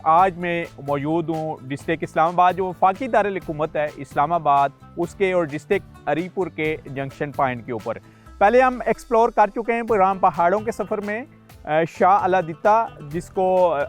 आज मैं मौजूद हूँ डिस्ट्रिक्ट इस्लामाबाद, जो वफाकी दारुल-हुकूमत है इस्लामाबाद, उसके और डिस्ट्रिक्ट अरीपुर के जंक्शन पॉइंट के ऊपर। पहले हम एक्सप्लोर कर चुके हैं प्रोग्राम पहाड़ों के सफ़र में शाह अलादीता, जिसको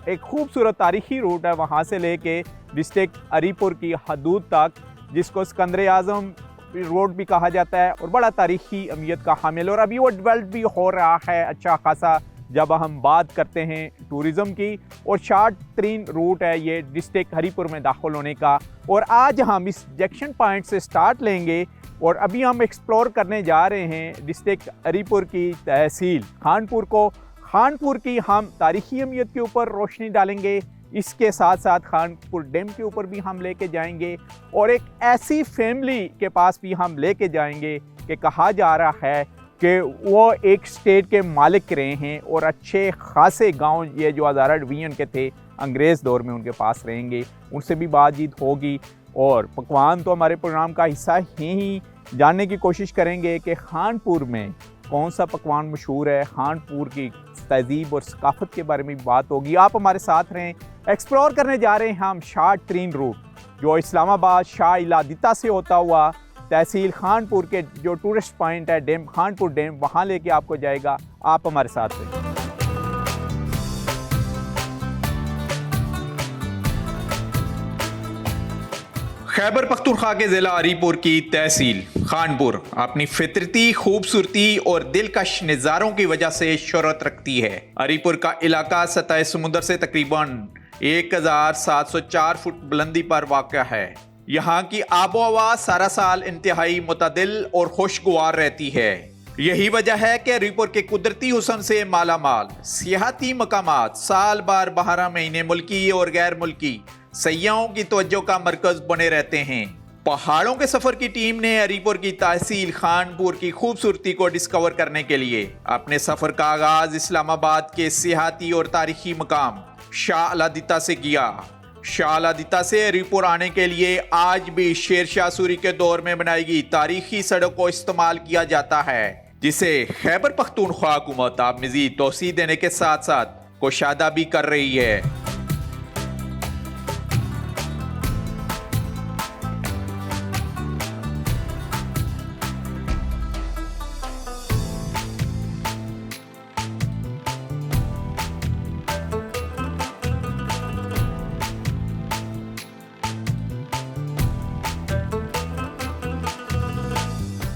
एक खूबसूरत तारीखी रूट है वहाँ से लेके डिस्ट्रिक्ट अरीपुर की हदूद तक, जिसको सिकंदर आज़म रोड भी कहा जाता है और बड़ा तारीखी अहमियत का हामिल। और अभी वो डेवलप भी हो रहा है अच्छा खासा जब हम बात करते हैं टूरिज़म की, और शार्ट तरीन रूट है ये डिस्ट्रिक्ट हरीपुर में दाखिल होने का। और आज हम इस जंक्शन पॉइंट से स्टार्ट लेंगे और अभी हम एक्सप्लोर करने जा रहे हैं डिस्ट्रिक्ट हरीपुर की तहसील खानपुर को। खानपुर की हम तारीखी अहमियत के ऊपर रोशनी डालेंगे, इसके साथ साथ खानपुर डैम के ऊपर भी हम लेके जाएंगे और एक ऐसी फैमिली के पास भी हम लेके जाएंगे कि कहा जा रहा है कि वो एक स्टेट के मालिक रहे हैं और अच्छे खासे गांव ये जो हज़ारा डिवीज़न के थे अंग्रेज़ दौर में उनके पास रहेंगे, उनसे भी बातचीत होगी। और पकवान तो हमारे प्रोग्राम का हिस्सा ही जानने की कोशिश करेंगे कि खानपुर में कौन सा पकवान मशहूर है, खानपुर की तहज़ीब और सकाफ़त के बारे में भी बात होगी। आप हमारे साथ रहें। एक्सप्लोर करने जा रहे हैं हम शार्ट तरीन रूट जो इस्लामाबाद शाह अलादीता से होता हुआ तहसील खानपुर के जो टूरिस्ट पॉइंट है डैम, खानपुर डैम, वहाँ लेके आपको जाएगा। आप हमारे साथ रहें। खैबर पख्तूनख्वा के ज़िला अरीपुर की तहसील खानपुर अपनी फितरती खूबसूरती और दिलकश नज़ारों की वजह से शोहरत रखती है। अरीपुर का इलाका सतह समुद्र से तकरीबन 1704 फुट बुलंदी पर वाक़ है। यहाँ की आबो हवा सारा साल इंतहाई मुतदिल और खुशगवार रहती है। यही वजह है कि अरीपुर के कुदरती हुस्न से माला माल सियाहती मकामात साल बार 12 महीने मुल्की और गैर मुल्की सयाहों की तवज्जो का मरकज बने रहते हैं। पहाड़ों के सफर की टीम ने अरीपुर की तहसील खानपुर की खूबसूरती को डिस्कवर करने के लिए अपने सफर का आगाज इस्लामाबाद के सियाहती और तारीखी मकाम शाह अलादीता से किया। शाह अलादीता से अरीपुर आने के लिए आज भी शेर शाह सूरी के दौर में बनाई गई तारीखी सड़क को इस्तेमाल किया जाता है, जिसे खैबर पख्तूनख्वा हुकूमत अब मज़ीद तोसी देने के साथ साथ कुशादा भी कर रही है।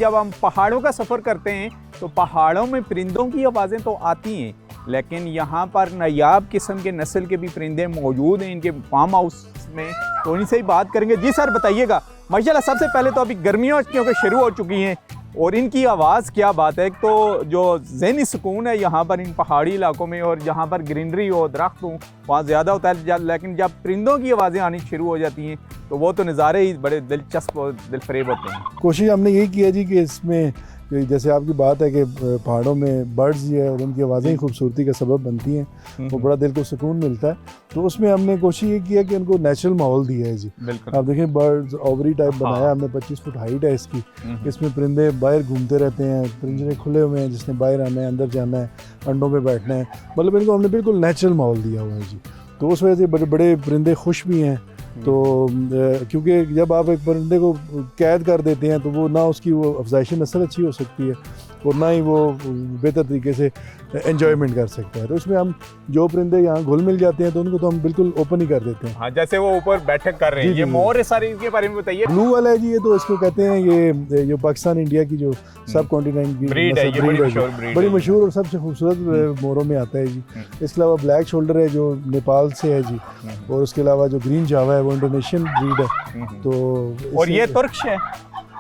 जब हम पहाड़ों का सफ़र करते हैं तो पहाड़ों में परिंदों की आवाज़ें तो आती हैं, लेकिन यहाँ पर नायाब किस्म के नस्ल के भी परिंदे मौजूद हैं इनके फार्म हाउस में, तो इनसे ही बात करेंगे। जी सर बताइएगा, माशाल्लाह सबसे पहले तो अभी गर्मियों क्योंकि शुरू हो चुकी हैं और इनकी आवाज़ क्या बात है। एक तो जो ज़हनी सुकून है यहाँ पर इन पहाड़ी इलाकों में और जहाँ पर ग्रीनरी हो, दरख्त हो, वहाँ ज़्यादा होता है, लेकिन जब परिंदों की आवाज़ें आनी शुरू हो जाती हैं तो वो तो नज़ारे ही बड़े दिलचस्प और दिलफरेब होते हैं। कोशिश हमने यही की है जी कि इसमें जैसे आपकी बात है कि पहाड़ों में बर्ड्स जो है और उनकी आवाज़ें ही खूबसूरती का सबब बनती हैं, वो बड़ा दिल को सुकून मिलता है। तो उसमें हमने कोशिश ये की है कि उनको नेचुरल माहौल दिया है जी। आप देखें बर्ड्स ओवरी टाइप बनाया हमने, 25 फुट हाइट है इसकी। इसमें परिंदे बाहर घूमते रहते हैं, पिंजरे खुले हुए हैं, जिसने बाहर आना है, अंदर जाना है, अंडों पे बैठना है, मतलब इनको हमने बिल्कुल नेचुरल माहौल दिया हुआ है जी। तो उस वजह से बड़े बड़े परिंदे खुश भी हैं। तो क्योंकि जब आप एक परिंदे को कैद कर देते हैं तो वो ना उसकी वो अफजाइशी नस्ल अच्छी हो सकती है और ना ही वो बेहतर तरीके से एंजॉयमेंट कर सकता है। तो इसमें हम जो परिंदे यहाँ घुल मिल जाते हैं तो उनको तो हम बिल्कुल ओपन ही कर देते हैं। हाँ, जैसे वो ऊपर बैठक कर रहे हैं, ये मोर है सारे, इनके बारे में बताइए। ब्लू वाला है जी, ये तो इसको कहते हैं, ये जो पाकिस्तान इंडिया की जो सब कॉन्टिनेंट की ब्रीड है, बड़ी मशहूर और सबसे खूबसूरत मोरों में आता है जी। इसके अलावा ब्लैक शोल्डर है जो नेपाल से है जी, और उसके अलावा जो ग्रीन जावा है वो इंडोनेशियन ब्रीड है। तो और ये तुर्क है,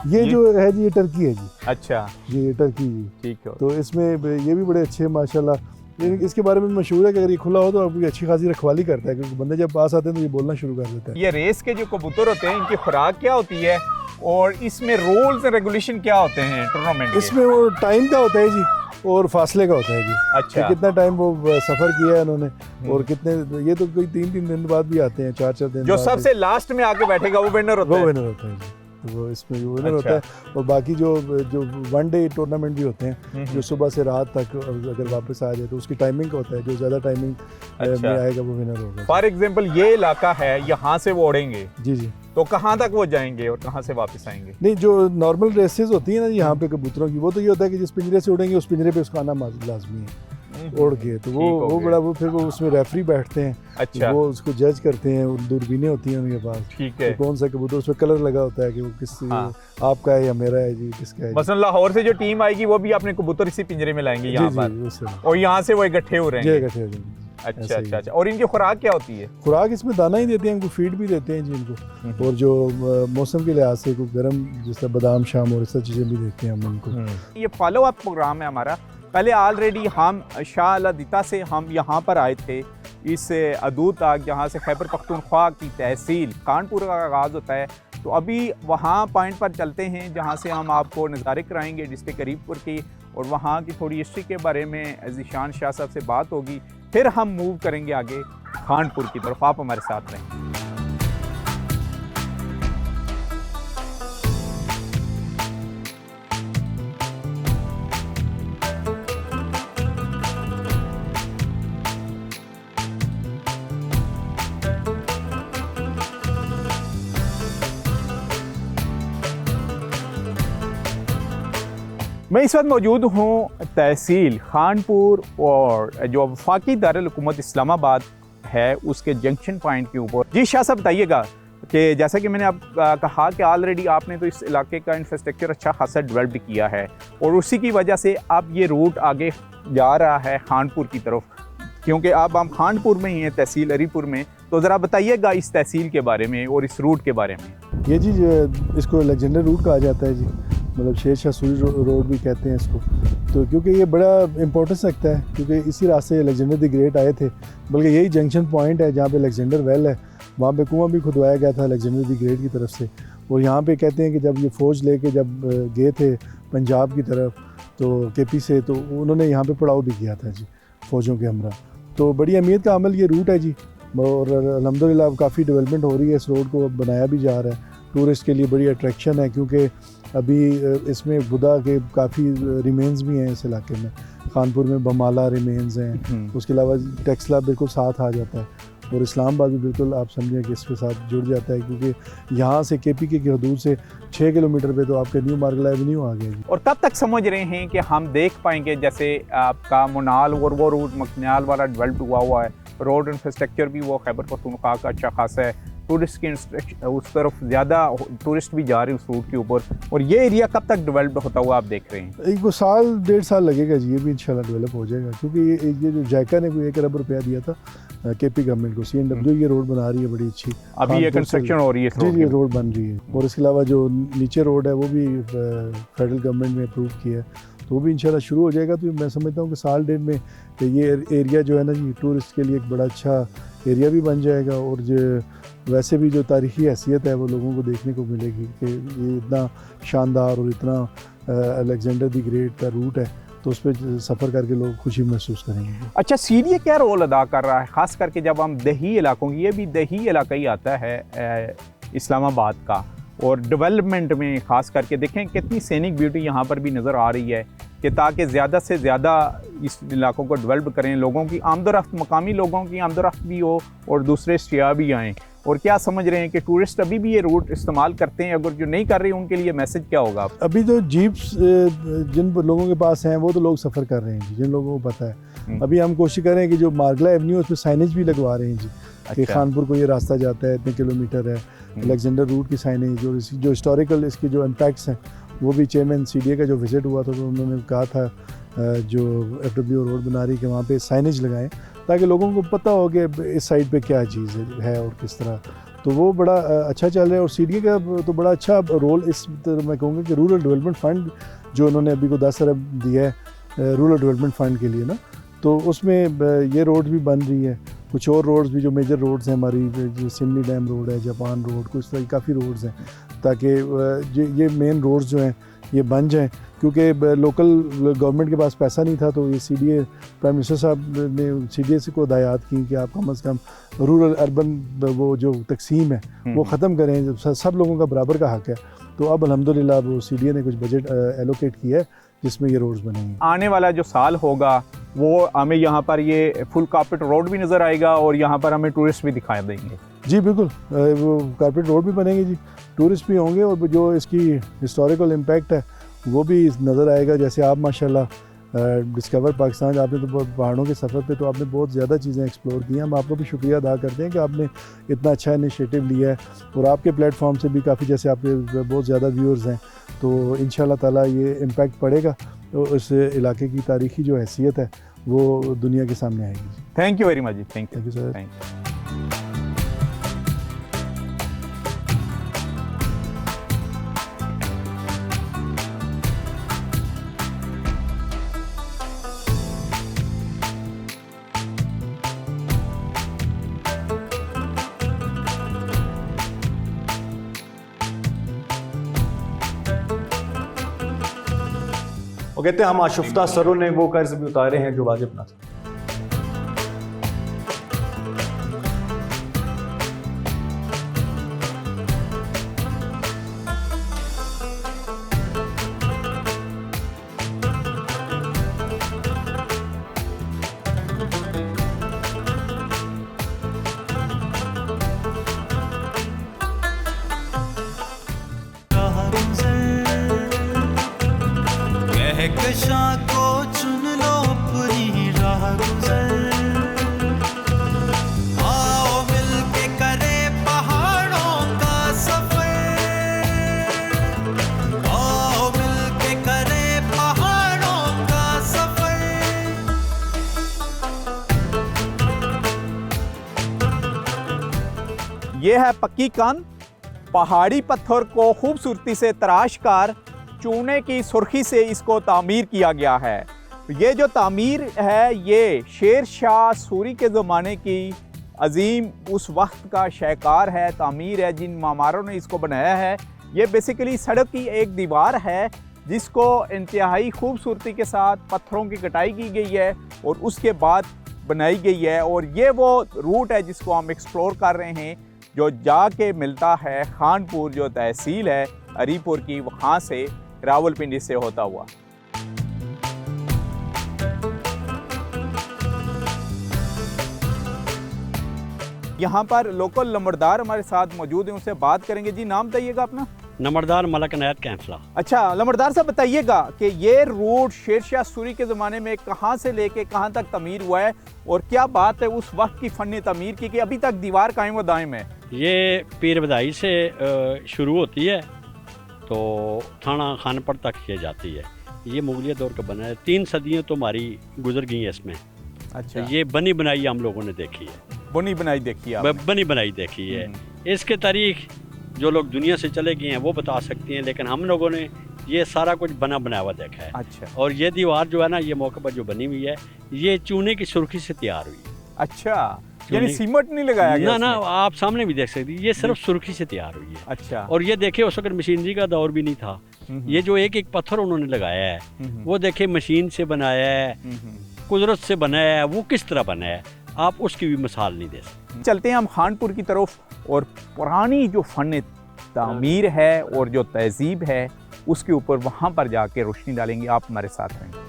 ये जो है जी ये टर्की है जी। अच्छा, ये टर्की जी, ठीक है। तो इसमें ये भी बड़े अच्छे माशाल्लाह। इसके बारे में मशहूर है कि अगर ये खुला हो तो आपकी अच्छी खासी रखवाली करता है, क्योंकि बंदे जब पास आते हैं तो ये बोलना शुरू कर देता है। ये रेस के जो कबूतर होते हैं इनकी खुराक क्या होती है और इसमें रूल्स एंड रेगुलेशन क्या होते हैं टूर्नामेंट? इसमें वो टाइम का होता है जी और फासले का होता है जी। अच्छा, कितना टाइम वो सफर किया है उन्होंने और कितने, ये तो कोई 3-3 दिन बाद भी आते हैं, 4-4 दिन। जो सबसे लास्ट में आके बैठेगा वो विनर होता है। वो विनर होता है जी। तो वो इसमें विनर होता है। और बाकी जो वन डे टूर्नामेंट भी होते हैं जो सुबह से रात तक अगर वापस आ जाए तो उसकी टाइमिंग का होता है, जो ज़्यादा टाइमिंग में आएगा वो विनर होगा। फॉर एग्जाम्पल ये इलाका है, यहाँ से वो उड़ेंगे जी जी, तो कहाँ तक वो जाएंगे और कहाँ से वापस आएंगे? नहीं, जो नॉर्मल रेसेस होती है ना यहाँ पे कबूतरों की, वो तो ये होता है कि जिस पिंजरे से उड़ेंगे उस पिंजरे पे उसका आना लाजमी है उड़ के, तो वो बड़ा वो फिर वो उसमें रेफरी बैठते हैं। अच्छा, वो उसको जज करते हैं, दूरबीनें होती हैं उनके पास, ठीक है। तो कौन सा कबूतर, उसमें कलर लगा होता है कि वो किस आपका है या मेरा है जी, किसका है। मसलन लाहौर से जो टीम आएगी वो भी अपने कबूतर इसी पिंजरे में लाएंगे यहाँ पर, और यहाँ से वो इकट्ठे हो रहे हैं। अच्छा अच्छा अच्छा। और इनकी खुराक क्या होती है? खुराक इसमें दाना ही देते हैं, इनको फीड भी देते हैं जी इनको, और जो मौसम के लिहाज से कोई गर्म जैसे बादाम शाम और ऐसा चीज़ें भी देते हैं हम उनको। ये फॉलो अप प्रोग्राम है हमारा। पहले ऑलरेडी हम शाह अलादीता से हम यहाँ पर आए थे, इस अदू तक जहाँ से खैबर पख्तूनख्वा की तहसील कानपुर का आगाज़ होता है। तो अभी वहाँ पॉइंट पर चलते हैं जहाँ से हम आपको नज़ारे कराएंगे डिस्ट्रिक्ट करीमपुर की, और वहाँ की थोड़ी हिस्ट्री के बारे में ज़ीशान शाह साहब से बात होगी। फिर हम मूव करेंगे आगे खानपुर की तरफ। आप हमारे साथ रहें। मैं इस वक्त मौजूद हूँ तहसील खानपुर और जो वफाकी दारुल हुकूमत इस्लामाबाद है उसके जंक्शन पॉइंट के ऊपर। जी शाह साहब बताइएगा कि जैसा कि मैंने आप कहा कि ऑलरेडी आपने तो इस इलाके का इंफ्रास्ट्रक्चर अच्छा खासा डेवलप किया है, और उसी की वजह से अब ये रूट आगे जा रहा है खानपुर की तरफ, क्योंकि अब हम खानपुर में ही हैं, तहसील अरीपुर में। तो ज़रा बताइएगा इस तहसील के बारे में और इस रूट के बारे में। ये जी इसको लेजेंडर रूट कहा जाता है जी, मतलब शेर शाह सूरी रोड भी कहते हैं इसको। तो क्योंकि ये बड़ा इंपॉर्टेंस रखता है, क्योंकि इसी रास्ते अलेक्जेंडर द ग्रेट आए थे, बल्कि यही जंक्शन पॉइंट है जहाँ पे अलेक्जेंडर वेल है, वहाँ पे कुआं भी खुदवाया गया था अलेक्जेंडर द ग्रेट की तरफ से। और यहाँ पे कहते हैं कि जब ये फ़ौज लेके जब गए थे पंजाब की तरफ तो केपी से, तो उन्होंने यहाँ पे पड़ाव भी किया था जी फ़ौजों के हमरा। तो बड़ी अहमियत का अमल ये रूट है जी, और अल्हम्दुलिल्लाह अब काफ़ी डेवलपमेंट हो रही है, इस रोड को अब बनाया भी जा रहा है। टूरिस्ट के लिए बड़ी अट्रैक्शन है, क्योंकि अभी इसमें बुदा के काफ़ी रिमेन्स भी हैं इस इलाके में। खानपुर में बमाला रिमेन्स हैं, उसके अलावा टेक्सला बिल्कुल साथ आ जाता है, और इस्लामाबाद भी बिल्कुल आप समझें कि इसके साथ जुड़ जाता है, क्योंकि यहाँ से केपी की हदूद से 6 किलोमीटर पे तो आपके न्यू मार्गला एवेन्यू आ गया जी। और तब तक समझ रहे हैं कि हम देख पाएंगे जैसे आपका मुनाल और वो रूट मकनाल वाला डेवलप हुआ है, रोड इंफ्रास्ट्रक्चर भी वो खैबर पख्तूनख्वा का अच्छा खासा है, टूरिस्ट की उस तरफ ज़्यादा टूरिस्ट भी जा रहे हैं उस रूट के ऊपर। और ये एरिया कब तक डेवलप होता हुआ आप देख रहे हैं? एक साल 1.5 साल लगेगा जी, ये भी इंशाल्लाह डेवलप हो जाएगा, क्योंकि ये जो जायका ने कोई 1 अरब रुपया दिया था केपी गवर्नमेंट को, CNW ये रोड बना रही है बड़ी अच्छी, अभी ये कंस्ट्रक्शन हो रही है जी जी, रोड बन रही है। और इसके अलावा जो नीचे रोड है वो भी फेडरल गवर्नमेंट ने अप्रूव किया है, तो वो भी इंशाल्लाह शुरू हो जाएगा। तो मैं समझता हूँ कि साल 1.5 में ये एरिया जो है ना जी, टूरिस्ट के लिए एक बड़ा अच्छा एरिया भी बन जाएगा, और जो वैसे भी जो तारीख़ी हैसियत है वो लोगों को देखने को मिलेगी कि ये इतना शानदार और इतना अलेक्जेंडर द ग्रेट का रूट है, तो उस पर सफ़र करके लोग खुशी महसूस करेंगे। अच्छा, सीरिया क्या रोल अदा कर रहा है, ख़ास करके जब हम दही इलाकों की, ये भी दही इलाका ही आता है इस्लामाबाद का, और डेवलपमेंट में ख़ास करके देखें कितनी सैनिक ब्यूटी यहाँ पर भी नज़र आ रही है, कि ताकि ज़्यादा से ज़्यादा इस इलाकों को डेवलप करें, लोगों की आमदोरफ्त, मकामी लोगों की आमदोरफ्त भी हो और दूसरे शिया भी आएँ। और क्या समझ रहे हैं कि टूरिस्ट अभी भी ये रूट इस्तेमाल करते हैं? अगर जो नहीं कर रहे हैं उनके लिए मैसेज क्या होगा? अभी तो जीप्स जिन लोगों के पास हैं वो तो लोग सफ़र कर रहे हैं जी, जिन लोगों को पता है। अभी हम कोशिश कर रहे हैं कि जो मार्गला एवेन्यू है उस पर साइनेज भी लगवा रहे हैं जी, कि खानपुर को ये रास्ता जाता है, इतने किलोमीटर है, अलेक्जेंडर रूट की साइनेज, और जो हिस्टोरिकल इसके जो इम्पैक्ट्स हैं वो भी चेयरमैन CDA का जो विज़िट हुआ था तो उन्होंने कहा था जो FWO रोड बना रही है कि वहाँ पे साइनेज लगाएं, ताकि लोगों को पता हो कि इस साइड पे क्या चीज़ है और किस तरह। तो वो बड़ा अच्छा चल रहा है, और CDA का तो बड़ा अच्छा रोल इस तरह मैं कहूँगा कि रूरल डेवलपमेंट फ़ंड जो उन्होंने अभी को 10 अरब दिया है रूरल डेवलपमेंट फ़ंड के लिए ना, तो उसमें ये रोड भी बन रही है। कुछ और रोड्स भी जो मेजर रोड्स हैं हमारी, जो सिमनी डैम रोड है, जापान रोड, कुछ तरह काफ़ी रोड्स हैं, ताकि ये मेन रोड्स जो हैं ये बन जाएं, क्योंकि लोकल गवर्नमेंट के पास पैसा नहीं था। तो ये CDA प्राइम मिनिस्टर साहब ने CDA को हदायत की कि आप कम से कम रूरल अर्बन वो जो तकसीम है वो ख़त्म करें, सब लोगों का बराबर का हक़ है। तो अब अल्हम्दुलिल्लाह वो CDA ने कुछ बजट एलोकेट किया है जिसमें ये रोड्स बनेंगे। आने वाला जो साल होगा वो हमें यहाँ पर ये फुल कारपेट रोड भी नज़र आएगा और यहाँ पर हमें टूरिस्ट भी दिखाई देंगे। जी बिल्कुल, वो कारपेट रोड भी बनेंगे जी, टूरिस्ट भी होंगे और जो इसकी हिस्टोरिकल इम्पैक्ट है वो भी नज़र आएगा। जैसे आप माशाल्लाह डिस्कवर पाकिस्तान, आपने तो पहाड़ों के सफ़र पे तो आपने बहुत ज़्यादा चीज़ें एक्सप्लोर की हैं। हम आपको भी शुक्रिया अदा करते हैं कि आपने इतना अच्छा इनिशिएटिव लिया है और आपके प्लेटफॉर्म से भी काफ़ी, जैसे आपके बहुत ज़्यादा व्यूअर्स हैं, तो इंशाल्लाह ताला ये इम्पैक्ट पड़ेगा तो इस इलाके की तारीखी जो हैसियत है वो दुनिया के सामने आएगी। Thank you very much ji. Thank you sir. Thank you. वो कहते हैं हम आशुफ्ता सरों ने वो कर्ज भी उतारे हैं जो वाजिब ना थे। कहकशां को चुन लो अपनी राह गुज़र, आओ मिलके करे पहाड़ों का सफर, आओ मिलके करे पहाड़ों का सफर। ये है पक्की कंध, पहाड़ी पत्थर को खूबसूरती से तराश कर चूने की सुर्खी से इसको तामीर किया गया है। ये जो तामीर है ये शेर शाह सूरी के ज़माने की अजीम उस वक्त का शाहकार है, तामीर है जिन मामारों ने इसको बनाया है। ये बेसिकली सड़क की एक दीवार है जिसको इंतहाई खूबसूरती के साथ पत्थरों की कटाई की गई है और उसके बाद बनाई गई है। और ये वो रूट है जिसको हम एक्सप्लोर कर रहे हैं जो जाके मिलता है खानपुर जो तहसील है अरीपुर की, वहाँ से रावलपिंडी से होता हुआ। यहाँ पर लोकल लम्बरदार हमारे साथ मौजूद हैं, उनसे बात करेंगे। जी नाम बताइएगा अपना? नंबरदार मलक नायत कैंसला। अच्छा लम्बरदार साहब बताइएगा कि ये रूट शेर शाह सूरी के ज़माने में कहाँ से लेके कहाँ तक तमीर हुआ है और क्या बात है उस वक्त की फ़न तमीर की कि अभी तक दीवार कायम व दायम है? ये पीर बधाई से शुरू होती है तो थाना खानपुर तक ये जाती है। ये मुगलिया दौर का बना है, 3 सदियाँ तो हमारी गुजर गई हैं इसमें। अच्छा, ये बनी बनाई हम लोगों ने देखी है। बनी बनाई देखी है? बनी बनाई देखी है। इसके तारीख जो लोग दुनिया से चले गए हैं वो बता सकती हैं, लेकिन हम लोगों ने ये सारा कुछ बना बनावा देखा है। अच्छा। और ये दीवार जो है ना, ये मौके पर जो बनी हुई है ये चूने की सुर्खी से तैयार हुई। अच्छा, यानी सीमेंट नहीं लगाया गया? ना, आप सामने भी देख सकते हैं, ये सिर्फ सुर्खी से तैयार हुई है। अच्छा। और ये देखिए उस वक्त मशीनरी का दौर भी नहीं था। ये जो एक एक पत्थर उन्होंने लगाया है वो देखिए मशीन से बनाया है, कुदरत से बनाया है, वो किस तरह बनाया है आप उसकी भी मिसाल नहीं दे सकते। चलते हैं हम खानपुर की तरफ और पुरानी जो फ़न तामीर है और जो तहजीब है उसके ऊपर वहाँ पर जाके रोशनी डालेंगे। आप हमारे साथ रहेंगे।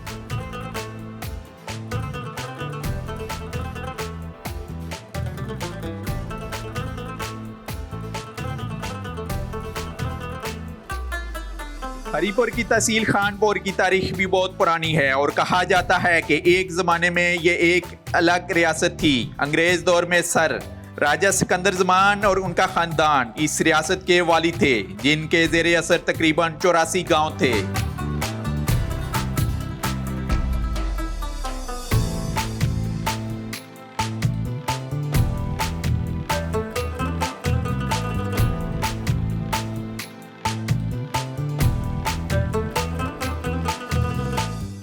हरीपुर की तहसील खानपुर की तारीख भी बहुत पुरानी है और कहा जाता है कि एक ज़माने में ये एक अलग रियासत थी। अंग्रेज़ दौर में सर राजा सिकंदर जमान और उनका ख़ानदान इस रियासत के वाली थे, जिनके ज़ेरे असर तकरीबन 84 गांव थे।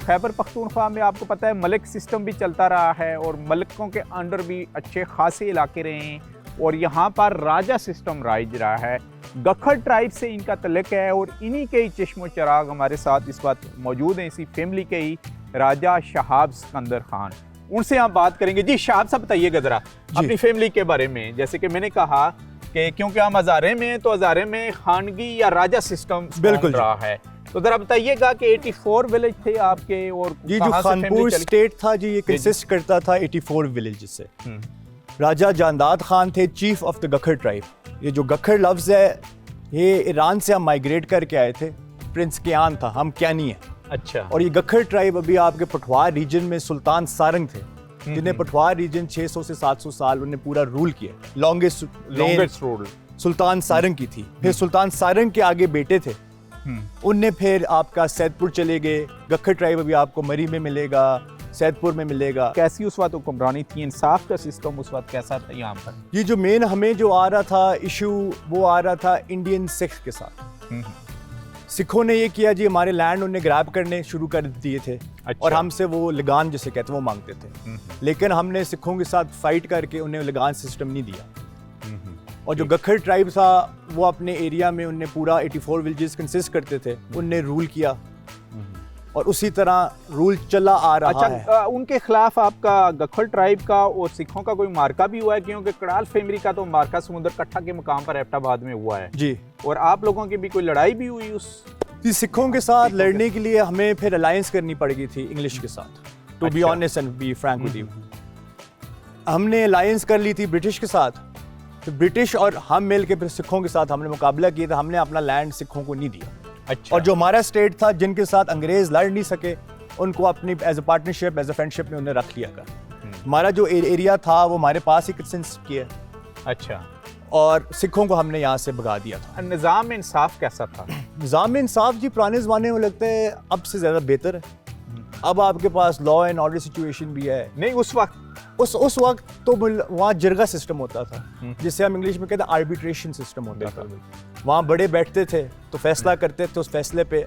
खैबर पख्तूनख्वा में आपको पता है मलिक सिस्टम भी चलता रहा है और मलिकों के अंडर भी अच्छे खासे इलाके रहे हैं और यहाँ पर राजा सिस्टम राइज रहा है। गखर ट्राइब से इनका तल्लुक है और इन्हीं के ही चश्मो चिराग हमारे साथ इस वक्त मौजूद हैं, इसी फैमिली के ही राजा शहाब सिकंदर खान। उनसे हम बात करेंगे। जी शहाब साहब बताइएगा ज़रा अपनी फैमिली के बारे में। जैसे कि मैंने कहा कि क्योंकि हम हज़ारे में हैं तो हज़ारे में खानगी या राजा सिस्टम बिल्कुल रहा है, तो ज़रा बताइएगा कि 84 विलेज थे आपके और ये जो खानपुर स्टेट था जी ये कंसिस्ट करता था 84 विलेज से। राजा जानदाद खान थे chief of the Gakhar tribe. ये जो गखर लफ्ज़ है ये ईरान से हम माइग्रेट करके आए थे, प्रिंस कियान था, हम क्यानी हैं। अच्छा। और ये गखर ट्राइब अभी आपके पठवार रीजन में सुल्तान सारंग थे, जिन्हें पठवार रीजन 600 से 700 साल उन्हें पूरा रूल किया। लॉन्गेस्ट रूल सुल्तान सारंग की थी। फिर सुल्तान सारंग के आगे बेटे थे, उनने फिर आपका सैदपुर चले गए। गखर ट्राइब अभी आपको मरी में मिलेगा, सैदपुर में मिलेगा। कैसी उस वक्त हुक्मरानी थी, इंसाफ का सिस्टम उस वक्त कैसा था यहाँ पर? ये जो मेन हमें जो आ रहा था इशू वो आ रहा था इंडियन सिख के साथ। सिखों ने ये किया जी, हमारे लैंड उन्हें ग्रैब करने शुरू कर दिए थे। अच्छा। और हमसे वो लगान जिसे कहते हैं वो मांगते थे, लेकिन हमने सिखों के साथ फाइट करके उन्हें लगान सिस्टम नहीं दिया। और जो गखर ट्राइब था वो अपने एरिया में उनने पूरा 84 विलेजेस कंसिस्ट करते थे, उनने रूल किया और उसी तरह रूल चला आ रहा अच्छा, है। उनके खिलाफ आपका गखर ट्राइब का और सिखों का कोई मार्का भी हुआ है? क्योंकि कड़ाल फैमिली का तो मार्का समुद्र कट्ठा के मुकाम पर एबटाबाद में हुआ है जी। और आप लोगों की भी कोई लड़ाई भी हुई उस? जी, सिखों के साथ लड़ने के लिए हमें फिर अलायंस करनी पड़ गई थी इंग्लिश के साथ, to be honest and be frank with you. हमने अलायंस कर ली थी ब्रिटिश के साथ, तो ब्रिटिश और हम मिल के फिर सिखों के साथ हमने मुकाबला किया था। हमने अपना लैंड सिखों को नहीं दिया। अच्छा। और जो हमारा स्टेट था जिनके साथ अंग्रेज लड़ नहीं सके उनको अपनी as a partnership as a friendship में उन्हें रख लिया कर। हमारा जो एरिया था वो हमारे पास ही कंसिस्ट किया। अच्छा। और सिखों को हमने यहाँ से भगा दिया था। निज़ाम में इंसाफ कैसा था? निज़ाम में इंसाफ जी पुराने ज़माने में लगता है अब से ज़्यादा बेहतर है। अब आपके पास लॉ एंड ऑर्डर सिचुएशन भी है। नहीं, उस वक्त उस वक्त तो वहाँ जिरगा सिस्टम होता था, जिसे हम इंग्लिश में कहते हैं आर्बिट्रेशन सिस्टम होता था। वहाँ बड़े बैठते थे तो फैसला करते थे, उस फैसले पे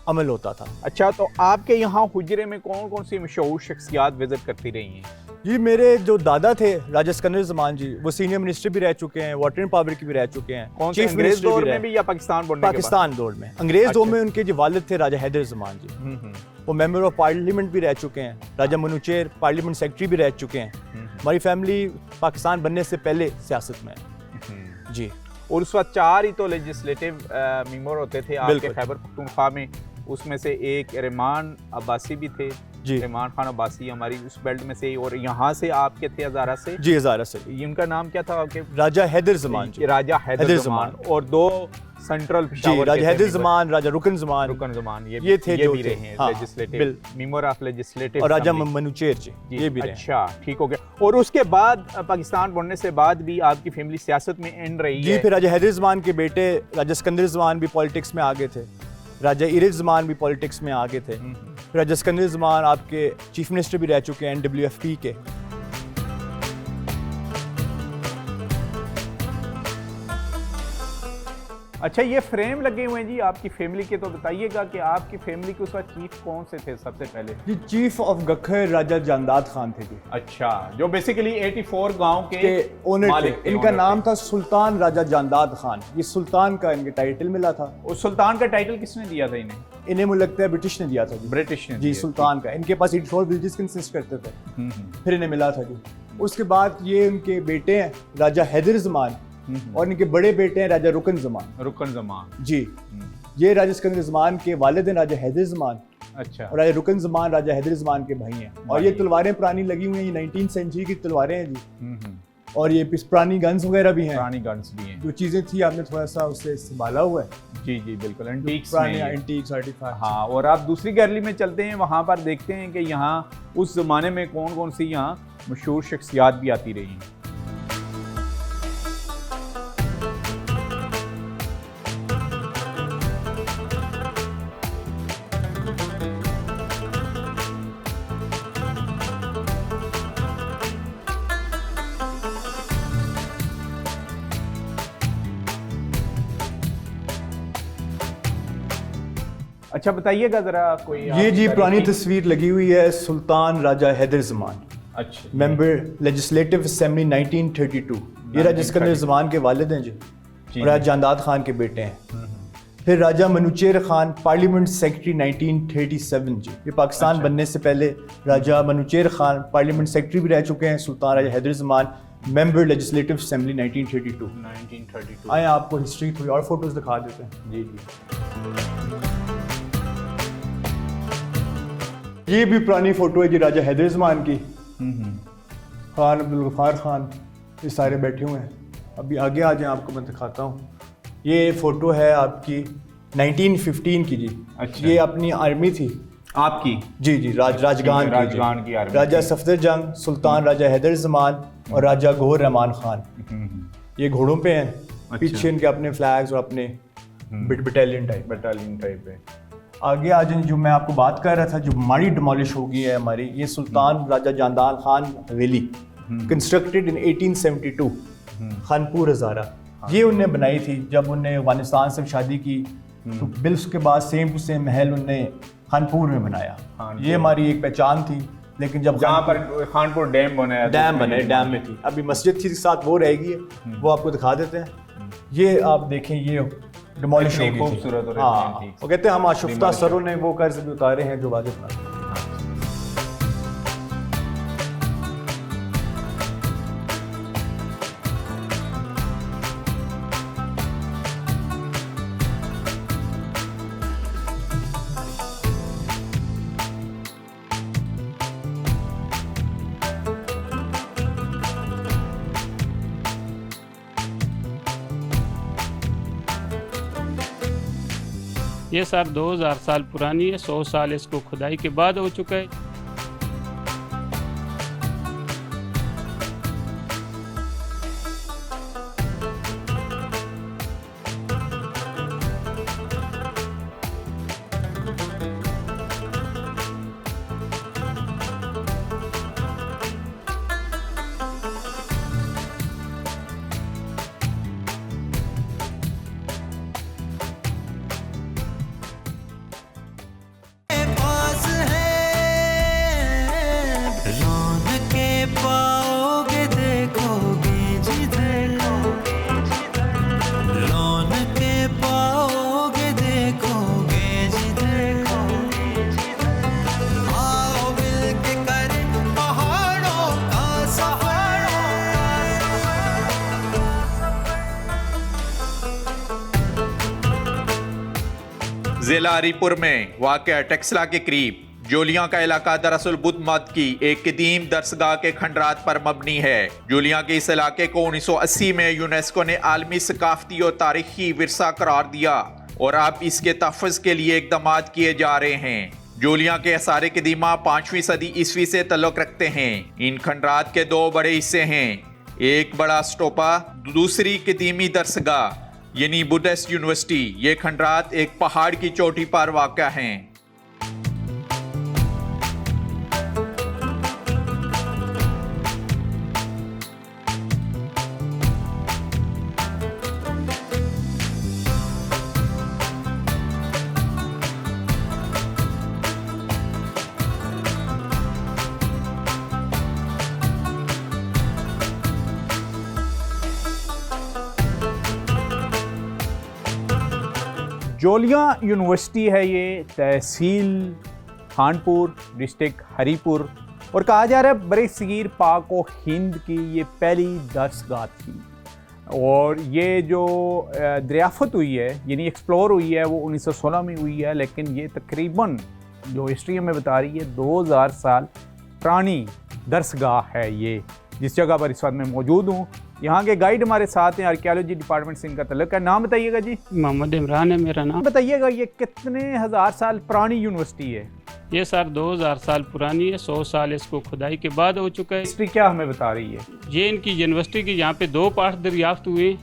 अमल होता था। अच्छा, तो आपके यहाँ हुजरे में कौन कौन सी मशहूर शख्सियात विजिट करती रही हैं? जी, मेरे जो दादा थे राजा सिकंदर ज़मान जी, वो सीनियर मिनिस्टर भी रह चुके हैं, वाटर एंड पावर की भी रह चुके हैं। कौन से, अंग्रेज दौर में भी या पाकिस्तान बनने के बाद? पाकिस्तान दौर में। अंग्रेज दौर में उनके जो वालिद थे राजा हैदर ज़मान जी, वो मेंबर ऑफ पार्लियामेंट भी रह चुके हैं। राजा मनूचेर पार्लियामेंट सेक्रेटरी भी रह चुके हैं। हमारी फैमिली पाकिस्तान बनने से पहले सियासत में है जी। और उस वक्त 4 ही तो लेजिस्लेटिव मेंबर होते थे आपके खैबर पख्तूनख्वा में। उसमें से एक रहमान अब्बासी भी थे जी। रहमान खान अब्बासी हमारी उस बेल्ट में से, और यहाँ से आपके थे हज़ारा से। जी, हज़ारा से। इनका नाम क्या था आपके? राजा हैदर ज़मान जी। राजा हैदर ज़मान। और 2 सेंट्रल जी, राजा हैदर ज़मान, राजा रुकन ज़मान। ये थे जो भी रहे हैं लेजिस्लेटिव मेंबर ऑफ लेजिस्लेटिव। और राजा मनूचेर जी ये भी रहे। अच्छा, ठीक हो गया। और उसके बाद पाकिस्तान बनने से बाद भी आपकी फैमिली सियासत में एंड रही जी। है? फिर राजा हैदर ज़मान के बेटे राजा सिकंदर ज़मान भी पॉलिटिक्स में आगे थे। राजा इरिज ज़मान भी पॉलिटिक्स में आगे थे। राजा सिकंदर ज़मान आपके चीफ मिनिस्टर भी रह चुके हैं NWFP के। अच्छा, ये फ्रेम लगे हुए हैं जी आपकी फैमिली के, तो बताइएगा कि आपकी फैमिली के उस वक्त चीफ कौन से थे सबसे पहले? जी, चीफ ऑफ गखर राजा जानदाद खान थे जी। अच्छा, जो बेसिकली 84 गांव के ओनर मालिक थे। इनका नाम था सुल्तान राजा जानदाद खान। ये सुल्तान का इनके टाइटल मिला था। उस सुल्तान का टाइटल किसने दिया था इन्हें? इन्हें मुझे लगता है ब्रिटिश ने दिया था जी। ब्रिटिश ने जी, सुल्तान का। इनके पास 84 विलेजेस कंसिस्ट करते थे, फिर इन्हें मिला था जी। उसके बाद ये इनके बेटे हैं राजा हैदर ज़मान और इनके बड़े बेटे हैं राजा रुकन ज़मान जी। ये राजा सिकंदर ज़मान के वालिद हैं राजा हैदर ज़मान। अच्छा। और राजा रुकन ज़मान राजा हैदर ज़मान के भाई हैं। और ये तलवारें पुरानी लगी हुई हैं, ये 19th सेंचुरी की तलवारें हैं जी। और ये पुरानी गन्स वगैरह भी हैं। पुरानी गन्स भी हैं। जो चीज़ें थी आपने थोड़ा सा उससे संभाला हुआ है। जी जी, बिल्कुल एंटीक्स पुराने एंटीक्स आर्टिफैक्ट्स। हाँ, और आप दूसरी गैलरी में चलते हैं, वहाँ पर देखते हैं कि यहाँ उस ज़माने में कौन कौन सी यहाँ मशहूर शख्सियात भी आती रही हैं। अच्छा, बताइएगा जरा कोई। ये जी पुरानी तस्वीर लगी हुई है सुल्तान राजा हैदर ज़मान। अच्छा। Member legislative assembly 1932। ये राजा सिकंदर ज़मान के वालिद हैं जी। और राजा जानदाद खान के बेटे हैं। फिर राजा मनूचेर खान पार्लियामेंट सेक्रेटरी 1937 जी, ये पाकिस्तान बनने से पहले राजा मनूचेर खान पार्लियामेंट सेक्रेटरी भी रह चुके हैं। सुल्तान राजा हैदर ज़मान मेंबर लेजिस्लेटिव असेंबली 1932। आए आपको हिस्ट्री थोड़ी और फोटोज दिखा देते हैं। जी ये भी पुरानी फोटो है जी राजा हैदर ज़मान की। खान अब्दुल गफ्फार खान ये सारे बैठे हुए हैं। अभी आगे आ जाए, आपको मैं दिखाता हूँ। ये फोटो है आपकी 1915 की जी। अच्छा। ये अपनी आर्मी थी आपकी? जी जी, राजगान की आर्मी राजा सफदर जंग, सुल्तान राजा हैदर ज़मान और राजा गौहर रहमान खान। ये घोड़ों पे हैं। अच्छा। पीछे इनके अपने फ्लैग्स और अपने बटालियन टाइप है। आगे आ जाए, जो मैं आपको बात कर रहा था, जो हमारी डिमोलिश हो गई है हमारी, ये सुल्तान राजा जानदान खान हवेली, कंस्ट्रक्टेड इन 1872, खानपुर हज़ारा। ये उनने बनाई थी जब उनने अफगानिस्तान से शादी की, तो बिल उसके बाद सेम टू सेम महल उनने खानपुर में बनाया। ये हमारी एक पहचान थी। लेकिन जब जहाँ पर खानपुर डैम बनाया, डैम में थी, अभी मस्जिद थी साथ वो रहेगी, वो आपको दिखा देते हैं। ये आप देखें, ये डिमोलिश हो गई खूबसूरत। हाँ, वो कहते हैं हम आशुफ्ता सरों ने वो कर्ज भी उतारे हैं जो वाजिब ना। ये सर 2000 साल पुरानी है, 100 साल इसको खुदाई के बाद हो चुका है। पास है रौनके पाओगे, देखोगे जिधर रौनके पाओगे, देखोगे जिधर। आओ मिलके करें पहाड़ों का सहारा। जिला हरीपुर में वाक़या टेक्सला के करीब जूलियां का इलाका दरअसल बुद्ध मत की एक कदीम दरसगाह के खंडरात पर मबनी है। जूलियां के इस इलाके को 1980 में यूनेस्को ने आलमी सकाफती और तारीखी विरसा करार दिया और अब इसके तहफ़्फ़ुज़ के लिए इक़दाम किए जा रहे हैं। जूलियां के आसार कदीमा 5वीं सदी ईस्वी से तल्लुक़ रखते हैं। इन खंडरात के दो बड़े हिस्से हैं, एक बड़ा स्टोपा, दूसरी कदीमी दरसगाह यानी बुद्धिस्ट यूनिवर्सिटी। ये खंडरात एक पहाड़ की चोटी पर वाक़या हैं। जोलियां यूनिवर्सिटी है ये, तहसील खानपुर, डिस्ट्रिक्ट हरीपुर, और कहा जा रहा है बड़े सगीर पाक व हिंद की ये पहली दरसगाह थी। और ये जो दरियाफ़त हुई है यानी एक्सप्लोर हुई है वो 1916 में हुई है, लेकिन ये तकरीबन जो हिस्ट्री हमें बता रही है 2000 साल पुरानी दरसगाह है ये, जिस जगह पर इस वक्त मैं मौजूद हूँ। यहाँ के गाइड हमारे साथ हैं, आर्कियोलॉजी डिपार्टमेंट से इनका तल्लुक़ है। नाम बताइएगा जी? मोहम्मद इमरान है मेरा नाम। बताइएगा ये कितने हज़ार साल पुरानी यूनिवर्सिटी है? ये सर 2000 साल पुरानी है, 100 साल इसको खुदाई के बाद हो चुका है। हिस्ट्री क्या हमें बता रही है? ये इनकी यूनिवर्सिटी की यहाँ पे 2 पार्ट दरियाफ्त हुए।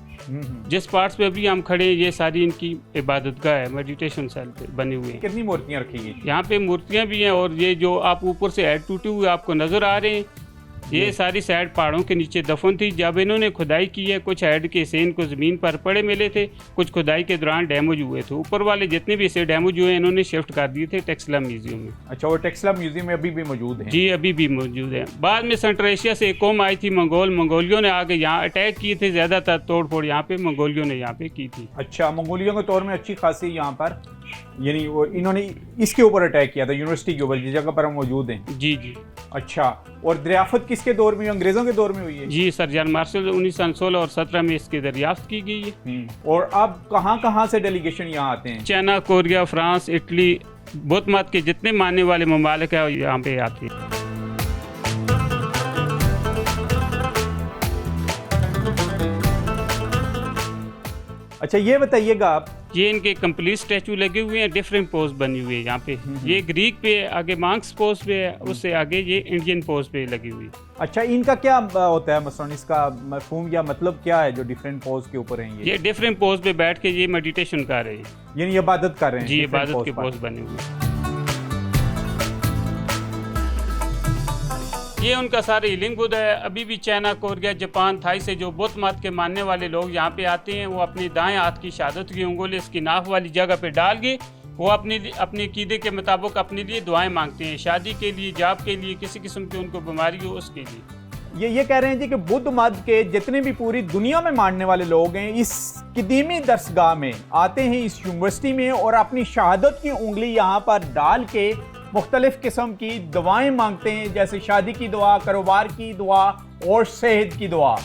जिस पार्ट्स पे अभी हम खड़े हैं ये सारी इनकी इबादतगाह है, मेडिटेशन सेल पे बने हुए हैं। कितनी मूर्तियाँ रखी गई? यहाँ पे मूर्तियाँ भी हैं और ये जो आप ऊपर से ऐड टूटे हुए आपको नज़र आ रहे हैं ये सारी साइड पहाड़ों के नीचे दफन थी। जब इन्होंने खुदाई की है, कुछ हेड के हिस्से इनको ज़मीन पर पड़े मिले थे, कुछ खुदाई के दौरान डैमेज हुए थे। ऊपर वाले जितने भी हिस्से डैमेज हुए इन्होंने शिफ्ट कर दिए थे टेक्सला म्यूजियम में। अच्छा, वो टेक्सला म्यूजियम में अभी भी मौजूद है? जी, अभी भी मौजूद है। बाद में सेंट्रल एशिया से एक कौम आई थी मंगोलियों ने आके यहाँ अटैक किए थे, ज़्यादातर तोड़ फोड़ यहाँ पे मंगोलियों ने यहाँ पे की थी। अच्छा, मंगोलियों के तौर में अच्छी खासी यहाँ पर, यानी वो इन्होंने इसके ऊपर अटैक किया था, यूनिवर्सिटी के ऊपर, जिस जगह पर हम मौजूद हैं। जी जी। अच्छा, और दरियाफ्त किसके दौर में, अंग्रेजों के दौर में हुई है? जी सर, जॉन मार्शल 1916 और 17 में इसकी दरियाफ्त की गई है। और अब कहाँ से डेलीगेशन यहाँ आते हैं? China, Korea, France, Italy, Buddha मत के जितने मानने वाले ममालिक है यहाँ पे आते हैं। अच्छा, ये बताइएगा आप, ये इनके कंप्लीट स्टैचू लगे हुए हैं, डिफरेंट पोज बनी हुई है यहाँ पे। ये ग्रीक पे, आगे मार्क्स पोज पे है, उससे आगे ये इंडियन पोज पे लगी हुई है। अच्छा, इनका क्या होता है मसलन, इसका मफहूम या मतलब क्या है जो डिफरेंट पोज के ऊपर हैं? ये डिफरेंट पोज पे बैठ के ये मेडिटेशन कर रहे हैं, यानी इबादत कर रहे हैं? जी, इबादत के पोज बने हुए हैं। ये उनका सारे हीलिंग बुद्ध है। अभी भी चाइना, कोरिया, जापान, थाई से जो बुद्ध मत के मानने वाले लोग यहाँ पे आते हैं, वो अपने दाएं हाथ की शहादत की उंगली इसकी नाफ वाली जगह पे डाल के वो अपने कीदे के मुताबिक अपने लिए दुआएं मांगते हैं, शादी के लिए, जॉब के लिए, किसी किस्म की उनको बीमारी हो उसके लिए। ये कह रहे हैं जी कि बुद्ध मत के जितने भी पूरी दुनिया में मानने वाले लोग हैं, इस कदीमी दरसगाह में आते हैं, इस यूनिवर्सिटी में, और अपनी शहादत की उंगली यहाँ पर डाल के मुख्तलिफ किस्म की दुआएं मांगते हैं, जैसे शादी की दुआ, कारोबार की दुआ और सेहत की दुआ।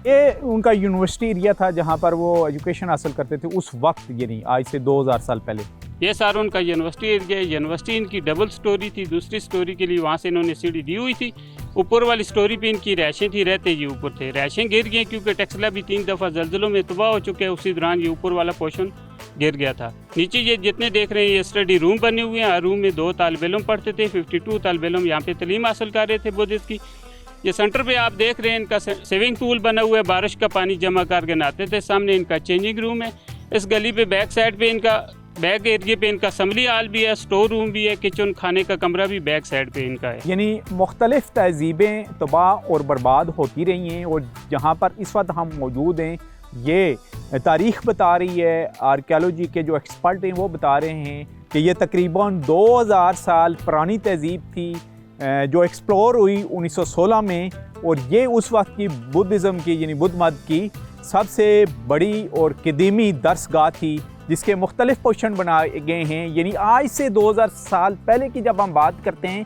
ये उनका यूनिवर्सिटी एरिया था जहाँ पर वो एजुकेशन हासिल करते थे उस वक्त, यानी आज से 2000 साल पहले। ये सारा उनका यूनिवर्सिटी एरिया। यूनिवर्सिटी इनकी डबल स्टोरी थी, दूसरी स्टोरी के लिए वहाँ से इन्होंने सीढ़ी दी हुई थी। ऊपर वाली स्टोरी पे इनकी रैशें थी, रहते ये ऊपर थे। रैशें गिर गई क्योंकि टेक्सला भी 3 दफ़ा जल्जलों में तबाह हो चुके हैं, उसी दौरान ये ऊपर वाला पोर्शन गिर गया था। नीचे ये जितने देख रहे हैं ये स्टडी रूम बने हुए हैं। हर रूम में 2 तालिब इल्म पढ़ते थे, 52 तालिब इल्म यहाँ पे तालीम हासिल कर रहे थे बुद्धिस्ट की। ये सेंटर पे आप देख रहे हैं इनका स्विमिंग पूल बना हुआ है, बारिश का पानी जमा करके नहाते थे। सामने इनका चेंजिंग रूम है। इस गली पे बैक साइड पे इनका बैक एरिया पे इनका असम्बली हॉल भी है, स्टोर रूम भी है, किचन खाने का कमरा भी बैक साइड पे इनका है। यानी मुख्तलिफ तहजीबें तबाह और बर्बाद होती रही हैं, और जहाँ पर इस वक्त हम मौजूद हैं ये तारीख़ बता रही है, आर्कियोलॉजी के जो एक्सपर्ट हैं वो बता रहे हैं कि ये तकरीबन 2000 साल पुरानी तहजीब थी जो एक्सप्लोर हुई 1916 में, और ये उस वक्त की बुद्धिज़्म की, यानी बुद्ध मत की सबसे बड़ी और कदीमी दरसगाह थी, जिसके मुख्तलिफ पोर्शन बनाए गए हैं। यानी आज से 2000 साल पहले की जब हम बात करते हैं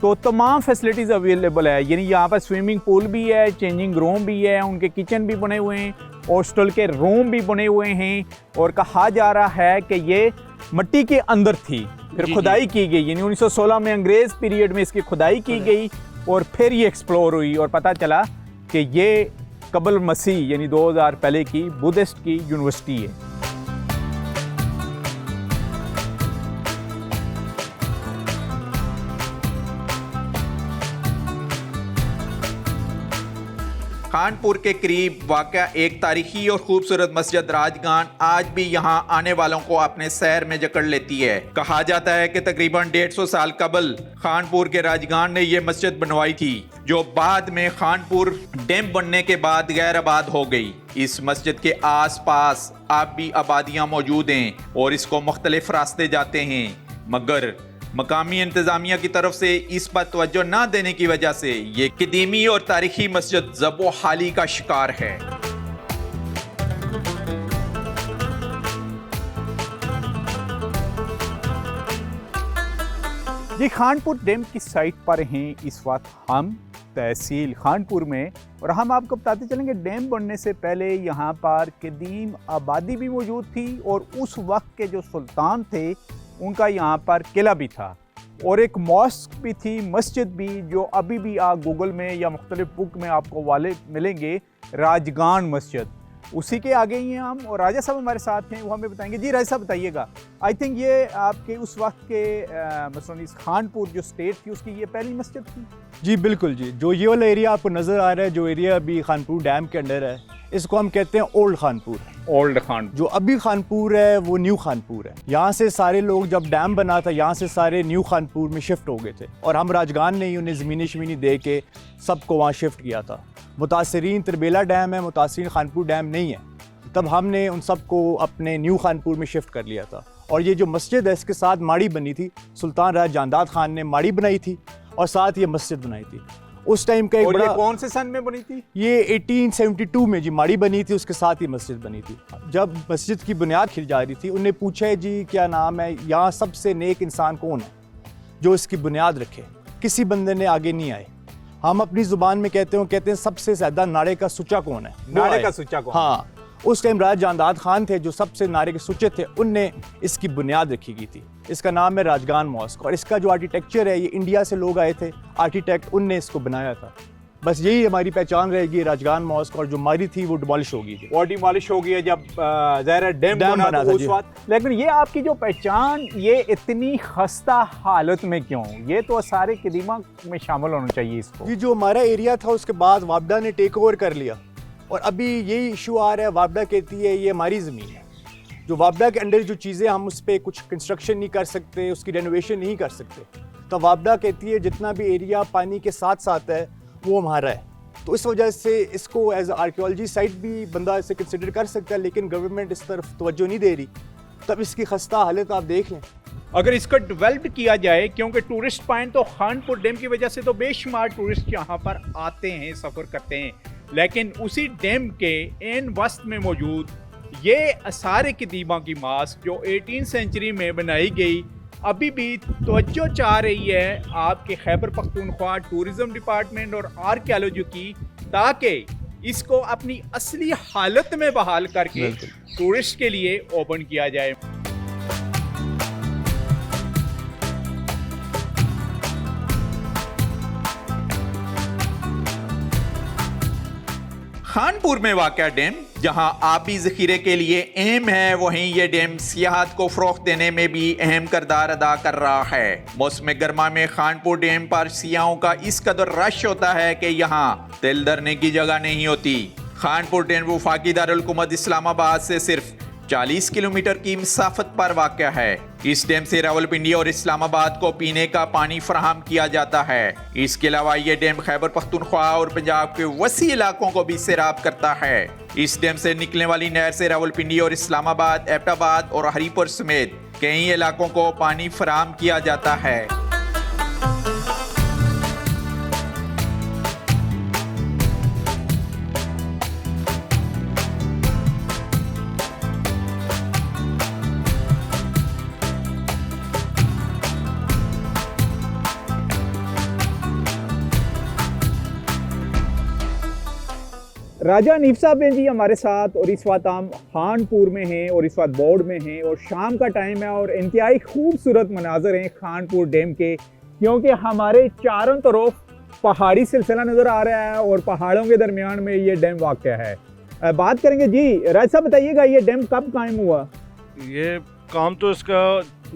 तो तमाम फैसिलिटीज़ अवेलेबल है। यानी यहाँ पर स्विमिंग पूल भी है, चेंजिंग रूम भी है, उनके किचन भी बने हुए हैं, हॉस्टल के रूम भी बने हुए हैं, और कहा जा रहा है कि ये मिट्टी के अंदर थी, फिर खुदाई की गई। यानी 1916 में अंग्रेज़ पीरियड में इसकी खुदाई की गई और फिर ये एक्सप्लोर हुई और पता चला कि ये कबल मसीह यानी 2000 पहले की बुद्धिस्ट की यूनिवर्सिटी है। खानपुर के करीब वाक़या एक तारीखी और खूबसूरत मस्जिद राजगान आज भी यहाँ आने वालों को अपने सैर में जकड़ लेती है। कहा जाता है कि तकरीबन 150 साल कबल खानपुर के राजगान ने यह मस्जिद बनवाई थी, जो बाद में खानपुर डैम बनने के बाद गैर आबाद हो गई। इस मस्जिद के आसपास अब भी आबादियाँ मौजूद हैं और इसको मुख्तलिफ रास्ते जाते हैं, मगर मकामी इंतजामिया की तरफ से इस पर तवज्जो न देने की वजह से ये कदीमी और तारीखी मस्जिद ज़बो हाली का शिकार है। ये खानपुर डैम की साइट पर हैं इस वक्त हम तहसील खानपुर में, और हम आपको बताते चलेंगे डैम बनने से पहले यहाँ पर कदीम आबादी भी मौजूद थी, और उस वक्त के जो सुल्तान थे उनका यहाँ पर किला भी था, और एक मॉस्क भी थी, मस्जिद भी, जो अभी भी आप गूगल में या मुख्तलिफ बुक में आपको वाले मिलेंगे, राजगान मस्जिद। उसी के आगे ही हैं हम, और राजा साहब हमारे साथ हैं, वो हमें बताएंगे। जी राजा साहब बताइएगा, आई थिंक ये आपके उस वक्त के मसलन इस खानपुर जो स्टेट थी उसकी ये पहली मस्जिद थी? जी बिल्कुल जी, जो ये वाला एरिया आपको नज़र आ रहा है, जो एरिया अभी खानपुर डैम के अंडर है, इसको हम कहते हैं ओल्ड खानपुर। ओल्ड खान जो अभी खानपुर है वो न्यू खानपुर है। यहाँ से सारे लोग, जब डैम बना था, यहाँ से सारे न्यू खानपुर में शिफ्ट हो गए थे और हम राजगान ने ही उन्हें ज़मीनी शमीनी दे के सबको वहाँ शिफ्ट किया था। मुतासरीन तिरबेला डैम है, मुतासरीन खानपुर डैम नहीं है। तब हमने उन सबको अपने न्यू खानपुर में शिफ्ट कर लिया था। और ये जो मस्जिद है इसके साथ माड़ी बनी थी, सुल्तान राजा जानदाद खान ने माड़ी बनाई थी और साथ ये मस्जिद बनाई थी। उस टाइम का एक और ये बड़ा, कौन से सन में बनी थी? ये 1872 में जी माड़ी बनी थी, उसके साथ ही मस्जिद बनी थी। जब मस्जिद की बुनियाद खिल जा रही थी, उन्हें पूछा है जी क्या नाम है, यहाँ सबसे नेक इंसान कौन है जो इसकी बुनियाद रखे। किसी बंदे ने आगे नहीं आए। हम अपनी ज़ुबान में कहते हैं सबसे ज़्यादा नारे का सुच्चा कौन है, वो नारे आए। का सुच्चा कौन? हाँ, उस टाइम राजा जानदाद खान थे जो सबसे नारे के सुच्चे थे, उनने इसकी बुनियाद रखी गई थी। इसका नाम है राजगान मॉस्क और इसका जो आर्किटेक्चर है ये इंडिया से लोग आए थे, आर्किटेक्ट, उनने इसको बनाया था। बस यही हमारी पहचान रहेगी, राजगान मॉस्क। और जो मारी थी वो डिमोलिश होगी। और डिमोलिश हो गई है जब ज़ाहिर है डैम बना बना था था उस जी। वक्त। लेकिन ये आपकी जो पहचान ये इतनी खस्ता हालत में क्यों? ये तो सारे कदीमा में शामिल होना चाहिए इसको। ये जो हमारा एरिया था उसके बाद वापडा ने टेक ओवर कर लिया और अभी यही इशू आ रहा है। वापडा कहती है ये हमारी ज़मीन है। जो वापडा के अंडर जो चीज़ें, हम उस पर कुछ कंस्ट्रक्शन नहीं कर सकते, उसकी रेनोवेशन नहीं कर सकते। तो वापडा कहती है जितना भी एरिया पानी के साथ साथ है वो हमारा है। तो इस वजह से इसको एज आर्कियोलॉजी साइट भी बंदा इसे कंसिडर कर सकता है, लेकिन गवर्नमेंट इस तरफ तवज्जो नहीं दे रही। तब इसकी खस्ता हालत आप देख लें। अगर इसको डेवलप किया जाए, क्योंकि टूरिस्ट पॉइंट तो खानपुर डैम की वजह से तो बेशुमार टूरिस्ट यहाँ पर आते हैं, सफ़र करते हैं, लेकिन उसी डैम के एन वस्त में मौजूद ये आसार कदीमा की मास्क जो 18th सेंचुरी में बनाई गई अभी भी तवज्जो चाह रही है आपके खैबर पख्तूनख्वा टूरिज़म डिपार्टमेंट और आर्कियोलॉजी की, ताकि इसको अपनी असली हालत में बहाल करके टूरिस्ट के लिए ओपन किया जाए। खानपुर में वाक़या डैम जहां आबी ज़ख़ीरे के लिए अहम है, वहीं ये डैम सियाहत को फ़रोग़ देने में भी अहम किरदार अदा कर रहा है। मौसम गर्मा में खानपुर डैम पर सियाहों का इस कदर रश होता है कि यहाँ तिल धरने की जगह नहीं होती। खानपुर डैम वफाकी दारुल हुकूमत इस्लामाबाद से सिर्फ 40 किलोमीटर की मसाफत पर वाक़या है। इस डैम से रावलपिंडी और इस्लामाबाद को पीने का पानी फराहम किया जाता है। इसके अलावा ये डैम खैबर पख्तूनख्वा और पंजाब के वसी इलाकों को भी सैराब करता है। इस डैम से निकलने वाली नहर से रावलपिंडी और इस्लामाबाद, एबटाबाद और हरीपुर समेत कई इलाकों को पानी फराहम किया जाता है। राजा हनीफ साहब हैं जी हमारे साथ, और इस वक्त हम खानपुर में हैं और इस वक्त बोर्ड में हैं और शाम का टाइम है और इंतहाई खूबसूरत मनाजर हैं खानपुर डैम के, क्योंकि हमारे चारों तरफ पहाड़ी सिलसिला नज़र आ रहा है और पहाड़ों के दरमियान में ये डैम वाक़या है। बात करेंगे जी, राज साहब बताइएगा ये डैम कब कायम हुआ? ये काम तो इसका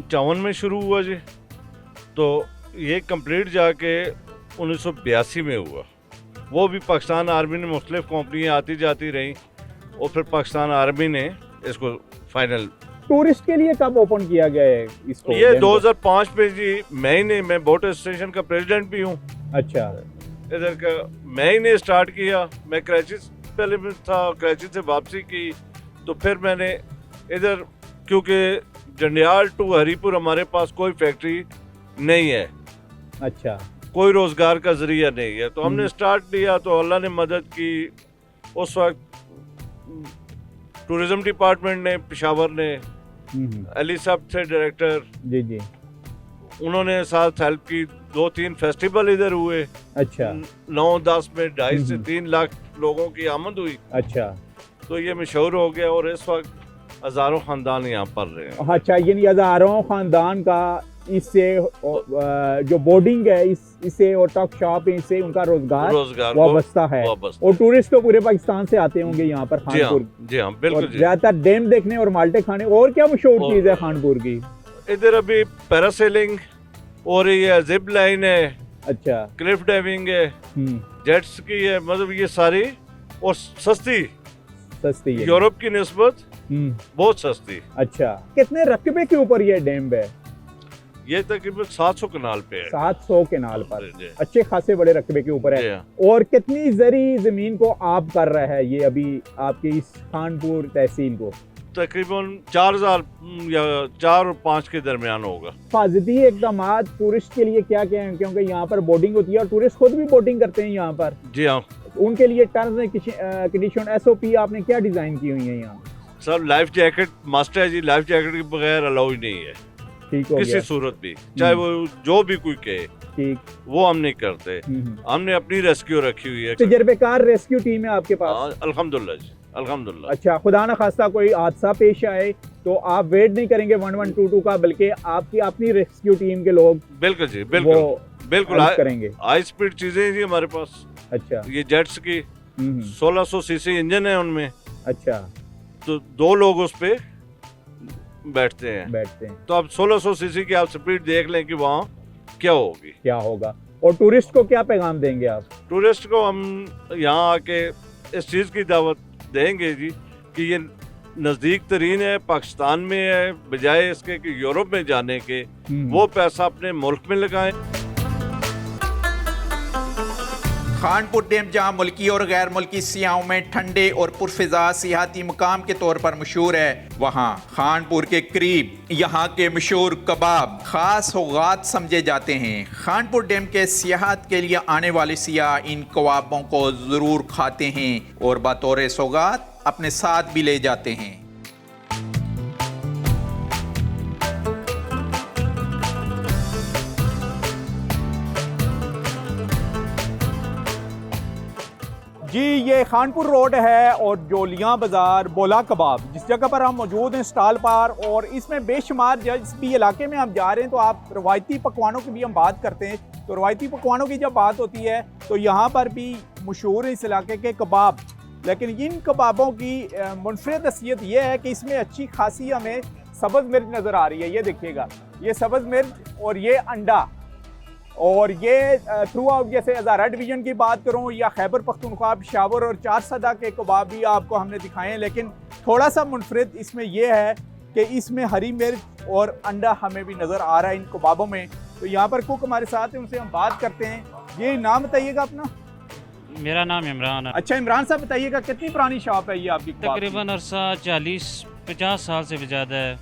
54 में शुरू हुआ जी, तो ये कंप्लीट जाके 1982 में हुआ। वो भी पाकिस्तान आर्मी ने मुख्तलिफ कंपनियाँ आती जाती रहीं और फिर पाकिस्तान आर्मी ने इसको फाइनल। टूरिस्ट के लिए कब ओपन किया गया है इसको? ये 2005 में जी मैं बोट स्टेशन का प्रेसिडेंट भी हूँ। अच्छा, इधर का मैं ही ने स्टार्ट किया। मैं कराची पहले में था, कराची से वापसी की तो फिर मैंने इधर, क्योंकि जंडियाल टू हरीपुर हमारे पास कोई फैक्ट्री नहीं है, अच्छा, कोई रोजगार का जरिया नहीं है, तो हमने स्टार्ट लिया तो अल्लाह ने मदद की। उस वक्त टूरिज्म डिपार्टमेंट ने, पेशावर ने, अली साहब थे डायरेक्टर जी जी, उन्होंने साथ हेल्प की। 2-3 फेस्टिवल इधर हुए। अच्छा, 9-10 में 2.5 से 3 लाख लोगों की आमद हुई। अच्छा, तो ये मशहूर हो गया और इस वक्त हजारों खानदान यहाँ पढ़ रहे हैं। अच्छा, यानी हजारों खानदान का इससे जो बोर्डिंग है इससे और टॉक शॉप है, इससे उनका रोजगार वाबस्ता है। और टूरिस्ट तो पूरे पाकिस्तान से आते होंगे यहाँ पर खानपुर। जी हाँ, बिल्कुल जी। ज्यादातर डैम देखने और माल्टे खाने। और क्या मशहूर चीज है खानपुर की? इधर अभी पैरासेलिंग हो रही है, जिप लाइन है, अच्छा, क्लिफ डाइविंग है, जेट्स की है, मतलब ये सारी और सस्ती सस्ती है यूरोप की निस्बत हम्म, बहुत सस्ती। अच्छा कितने रकबे के ऊपर ये डैम है? ये तकरीबन 700 कनाल पे है। 700 केनाल पर, जी। अच्छे खासे बड़े रकबे के ऊपर जी है। हाँ। और कितनी जरी जमीन को आप कर रहा है ये अभी आपकी इस खानपुर तहसील को? तकरीबन 4000 या 4 और 5 के दरमियान होगा। हिफाजती इकदाम टूरिस्ट के लिए क्या क्या हैं, क्योंकि यहाँ पर बोटिंग होती है और टूरिस्ट खुद भी बोटिंग करते हैं यहाँ पर, जी हाँ। उनके लिए टर्म्स एंड कंडीशन SOP आपने क्या डिजाइन की हुई है यहाँ? सर लाइफ जैकेट मस्ट है जी, लाइफ जैकेट के बगैर अलाउ ही नहीं है ठीक हो किसी गया, सूरत भी, चाहे वो जो भी कोई कहे, ठीक। वो हम नहीं करते। हमने अपनी रेस्क्यू रखी हुई है। तजर्बेकार रेस्क्यू टीम है आपके पास? हाँ, अल्हम्दुलिल्लाह जी, अल्हम्दुलिल्लाह। अच्छा, खुदा न खास्ता कोई हादसा पेश आए तो आप वेट नहीं करेंगे 1122 का, बल्कि आपकी अपनी रेस्क्यू टीम के लोग बिल्कुल जी, वो बिल्कुल बिल्कुल हेल्प करेंगे? हाई स्पीड चीजें हैं जी हमारे पास। अच्छा। ये जेट्स की 1600 सीसी इंजन है उनमें, अच्छा, तो 2 लोग उस पे बैठते हैं। तो अब 1600 सीसी की आप स्पीड देख लें कि वहाँ क्या होगी, क्या होगा। और टूरिस्ट को क्या पैगाम देंगे आप? टूरिस्ट को हम यहाँ आके इस चीज़ की दावत देंगे जी कि ये नज़दीक तरीन है, पाकिस्तान में है, बजाय इसके कि यूरोप में जाने के वो पैसा अपने मुल्क में लगाएं। खानपुर डैम जहां मुल्की और गैर मुल्की सियाहों में ठंडे और पुरफिजा सियाहती मुकाम के तौर पर मशहूर है, वहां खानपुर के करीब यहां के मशहूर कबाब खास सौगात समझे जाते हैं। खानपुर डैम के सियाहत के लिए आने वाले सियाह इन कबाबों को ज़रूर खाते हैं और बतौर सौगात अपने साथ भी ले जाते हैं। जी, ये खानपुर रोड है और जोलियां बाज़ार बोला कबाब जिस जगह पर हम मौजूद हैं स्टॉल पर, और इसमें बेशुमार जिस भी इलाके में हम जा रहे हैं तो आप रवायती पकवानों की भी हम बात करते हैं। तो रवायती पकवानों की जब बात होती है तो यहाँ पर भी मशहूर है इस इलाके के कबाब, लेकिन इन कबाबों की मुनफरद हैसियत ये है कि इसमें अच्छी खासी हमें सब्ज़ मिर्च नज़र आ रही है। ये देखिएगा, ये सब्ज़ मिर्च और ये अंडा, और ये थ्रू आउट जैसे हज़ारा डिवीज़न की बात करूँ या खैबर पख्तूनख्वा, पेशावर और चारसदा के कबाब भी आपको हमने दिखाए हैं, लेकिन थोड़ा सा मुनफरद इसमें यह है कि इसमें हरी मिर्च और अंडा हमें भी नज़र आ रहा है इन कबाबों में। तो यहाँ पर कुक हमारे साथ हैं, उनसे हम बात करते हैं। ये नाम बताइएगा अपना। मेरा नाम इमरान है। अच्छा इमरान साहब, बताइएगा कितनी पुरानी शॉप है ये आपकी? तकरीबन अरसा 40-50 साल से भी ज़्यादा है,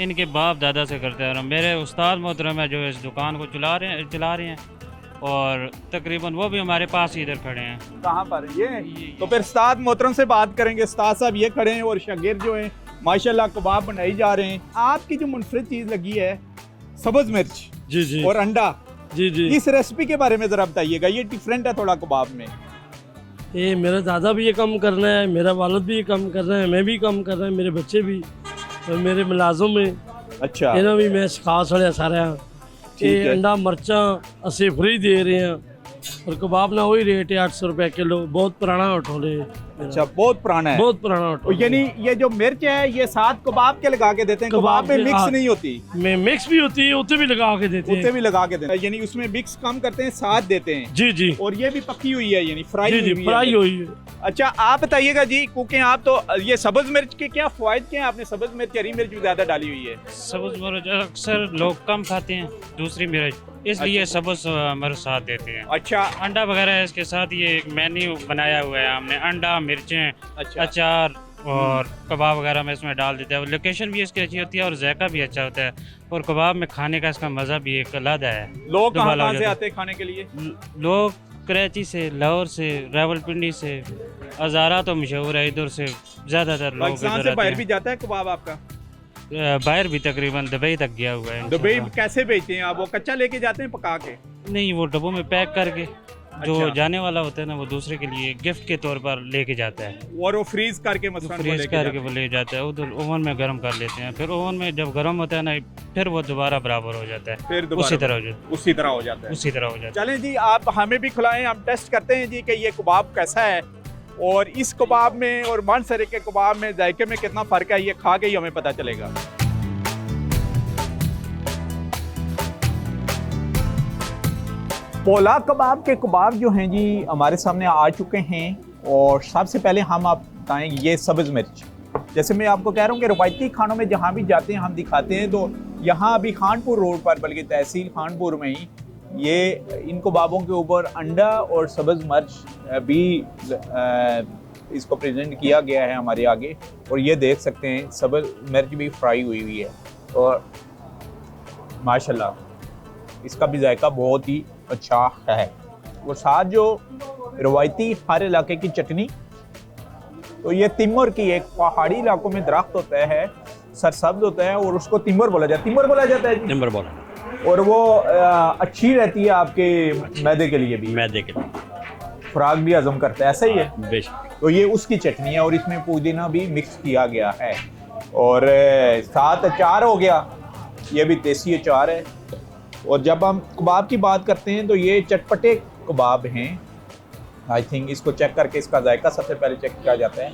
इनके बाप दादा से करते हैं। मेरे उस्ताद मोहतरम है जो इस दुकान को चला रहे हैं और तकरीबन वो भी हमारे पास ही इधर खड़े हैं। कहाँ पर? ये तो फिर उस्ताद मोहतरम से बात करेंगे। उस्ताद साहब ये खड़े हैं और शागिर्द जो हैं माशाल्लाह कबाब बनाई जा रहे हैं। आपकी जो मुनफरद चीज़ लगी है सब्ज़ मिर्च जी जी और अंडा, जी जी, इस रेसिपी के बारे में ज़रा बताइएगा। ये डिफरेंट है थोड़ा कबाब में। ये मेरा दादा भी ये काम कर रहे हैं, मेरा वालिद भी ये काम कर रहे हैं, मैं भी काम कर रहे हैं, मेरे बच्चे भी और मेरे मुलाजिम में अच्छा इन्हों भी मैं सिखा छड़िया सारे। ये अंडा मर्चा असी फ्री दे रहे हैं और कबाब ना वही रेट है 800 रुपये किलो। बहुत पुराना होटल है। अच्छा, बहुत पुराना है। बहुत पुराना होटल। यानी ये जो मिर्च है ये साथ कबाब के लगा के देते हैं? कबाब में मिक्स नहीं होती? में मिक्स भी होती है, उतने भी लगा के देते हैं। उतने भी लगा के देते हैं, यानी उसमें मिक्स कम करते हैं, साथ देते हैं। जी जी। और ये भी पकी हुई है, यानी फ्राई जी जी, फ्राई हुई है। अच्छा आप बताइएगा जी, क्योंकि आप तो ये सब्ज़ मिर्च के क्या फ़वाइद क्या हैं? आपने सब्ज़ मिर्च हरी मिर्च भी ज़्यादा डाली हुई है। सब्ज़ मिर्च अक्सर लोग कम खाते हैं, दूसरी मिर्च, इसलिए सब्ज़ मिर्च साथ देते हैं। अच्छा, अंडा वगैरह है इसके साथ। ये एक मेन्यू बनाया हुआ है हमने, अंडा, मिर्चें, अच्छा, अचार और कबाब वगैरह में इसमें डाल देते हैं। लोकेशन भी इसकी अच्छी होती है और जायका भी अच्छा होता है, और कबाब में खाने का इसका मज़ा भी एक अलग है। लोग कहाँ से आते हैं खाने के लिए? लोग कराची से, लाहौर से, रावलपिंडी से, हज़ारा तो मशहूर है, इधर से ज़्यादातर लोग पाकिस्तान से बाहर भी जाता है कबाब आपका? बाहर भी तकरीबन दुबई तक गया हुआ है। दुबई कैसे बेचते हैं आप? वो कच्चा लेके जाते हैं पका के? नहीं, वो डब्बों में पैक करके जो अच्छा। जाने वाला होता है ना, वो दूसरे के लिए गिफ्ट के तौर पर लेके जाता है, और वो फ्रीज करके मसलन फ्रीज करके वो ले जाता है, उधर ओवन में गर्म कर लेते हैं। फिर ओवन में जब गर्म होता है ना, फिर वो दोबारा बराबर हो जाता है, फिर उसी तरह हो जाता है। उसी तरह हो जाता है। उसी तरह हो जाता है। चलें जी, आप हमें भी खिलाएं, हम टेस्ट करते हैं जी कि ये कबाब कैसा है और इस कबाब में और मानसरे के कबाब में जायके में कितना फ़र्क है, ये खा के ही हमें पता चलेगा। पोला कबाब के कबाब जो हैं जी हमारे सामने आ चुके हैं, और सबसे पहले हम बताएं ये सब्ज़ मिर्च, जैसे मैं आपको कह रहा हूँ कि रवायती खानों में जहाँ भी जाते हैं हम दिखाते हैं, तो यहाँ अभी खानपुर रोड पर, बल्कि तहसील खानपुर में ही ये इन कबाबों के ऊपर अंडा और सब्ज़ मिर्च भी इसको प्रेजेंट किया गया है हमारे आगे, और ये देख सकते हैं सब्ज़ मिर्च भी फ्राई हुई हुई है, और माशाल्लाह इसका भी जायका बहुत ही अच्छा है। और साथ जो रवायती हर इलाके की चटनी, तो ये तिमर की, एक पहाड़ी इलाकों में दरख्त होता है, सरसब्ज होता है और उसको तिमर बोला जाता है, तिमर बोला जाता है, नंबर बोला, और वो अच्छी रहती है आपके मैदे के लिए भी, मैदे के लिए खुराक भी हजम करता है, ऐसा ही है बेशक। तो ये उसकी चटनी है और इसमें पुदीना भी मिक्स किया गया है, और साथ अचार हो गया, ये भी देसी अचार है। और जब हम कबाब की बात करते हैं तो ये चटपटे कबाब हैं, आई थिंक इसको चेक करके इसका जायका सबसे पहले चेक किया जाता है।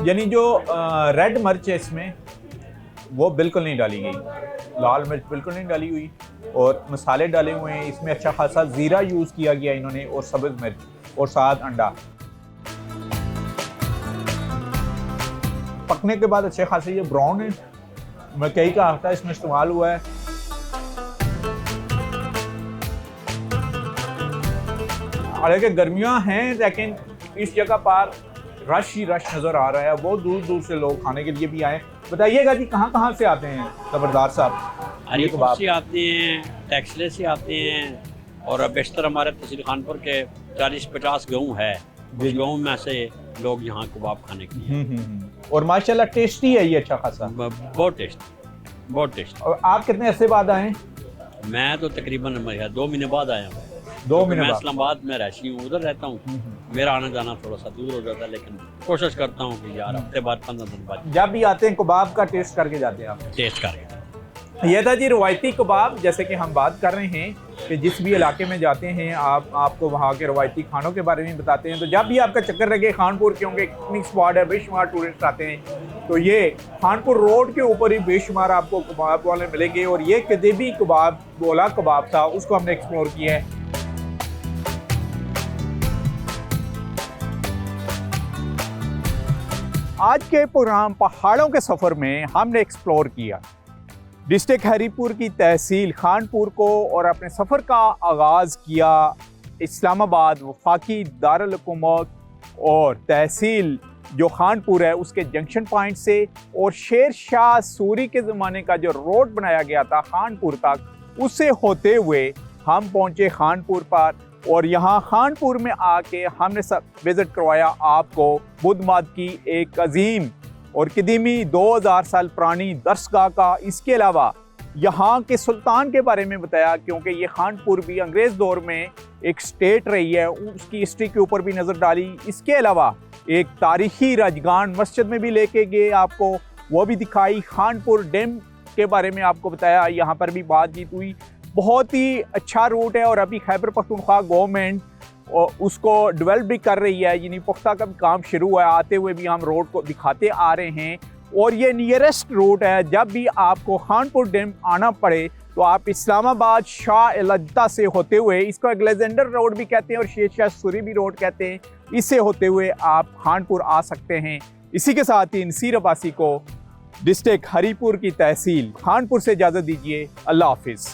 यानी जो रेड मिर्च है इसमें वो बिल्कुल नहीं डाली गई, लाल मिर्च बिल्कुल नहीं डाली हुई, और मसाले डाले हुए हैं इसमें, अच्छा खासा ज़ीरा यूज़ किया गया इन्होंने, और सब्ज़ मिर्च और साथ अंडा। पकने के बाद अच्छे खासे ये ब्राउन है, मकई का आटा इसमें इस्तेमाल हुआ है। हालांकि गर्मियां हैं लेकिन इस जगह पर रश ही रश नज़र आ रहा है, बहुत दूर दूर से लोग खाने के लिए भी आए। बताइएगा जी कहाँ से आते हैं खबरदार साहब? हरीपुर से आते हैं, टैक्सले से आते हैं, और बेशतर हमारे तहसील खानपुर के 40-50 गाँव है, उस गाँव में से लोग यहाँ कबाब खाने के लिए। और माशाल्लाह टेस्टी है ये, अच्छा खासा, बहुत टेस्ट, बहुत टेस्ट। और आप कितने अरसे बाद आए? मैं तो तकरीबन 2 महीने बाद आया हूँ। 2 महीने मैं बाद? इस्लामाबाद में रहती हूँ, उधर रहता हूँ, मेरा आना जाना थोड़ा सा दूर हो जाता है, लेकिन कोशिश करता हूँ कि यार हफ्ते बाद 15 दिन बाद जब भी आते हैं कबाब का टेस्ट करके जाते हैं आप? टेस्ट करके। यह था जी रवायती कबाब, जैसे कि हम बात कर रहे हैं कि जिस भी इलाके में जाते हैं आपको वहाँ के रवायती खानों के बारे में बताते हैं। तो जब भी आपका चक्कर लगे खानपुर, क्योंकि पिकनिक स्पॉट है, बेशुमार टूरिस्ट आते हैं, तो ये खानपुर रोड के ऊपर ही बेशुमार आपको कबाब वाले मिलेंगे। और ये कदेबी कबाब बोला कबाब था, उसको हमने एक्सप्लोर किया है। आज के प्रोग्राम पहाड़ों के सफ़र में हमने एक्सप्लोर किया डिस्ट्रिक्ट हरीपुर की तहसील खानपुर को, और अपने सफ़र का आगाज़ किया इस्लामाबाद वफाकी दारुल हुकूमत और तहसील जो खानपुर है उसके जंक्शन पॉइंट से, और शेर शाह सूरी के ज़माने का जो रोड बनाया गया था खानपुर तक, उससे होते हुए हम पहुँचे खानपुर पर। और यहाँ खानपुर में आके हमने सब विज़िट करवाया आपको बुद्ध मठ की एक अजीम और कदीमी 2000 साल पुरानी दरसगाह का। इसके अलावा यहाँ के सुल्तान के बारे में बताया, क्योंकि ये खानपुर भी अंग्रेज़ दौर में एक स्टेट रही है, उसकी हिस्ट्री के ऊपर भी नज़र डाली। इसके अलावा एक तारीखी राजगान मस्जिद में भी लेके गए आपको, वो भी दिखाई। खानपुर डैम के बारे में आपको बताया, यहाँ पर भी बातचीत हुई। बहुत ही अच्छा रूट है, और अभी खैबर पख्तूनख्वा गवर्नमेंट उसको डेवलप भी कर रही है, यानी पुख्ता का भी काम शुरू हुआ है। आते हुए भी हम रोड को दिखाते आ रहे हैं, और ये नियरेस्ट रूट है। जब भी आपको खानपुर डैम आना पड़े तो आप इस्लामाबाद शाह अलज्ता से होते हुए, इसको अलेक्जेंडर रोड भी कहते हैं और शेर शाह सूरी भी रोड कहते हैं, इससे होते हुए आप खानपुर आ सकते हैं। इसी के साथ ही नसीर अब्बासी को डिस्ट्रिक्ट हरीपुर की तहसील खानपुर से इजाज़त दीजिए। अल्लाह हाफिज़।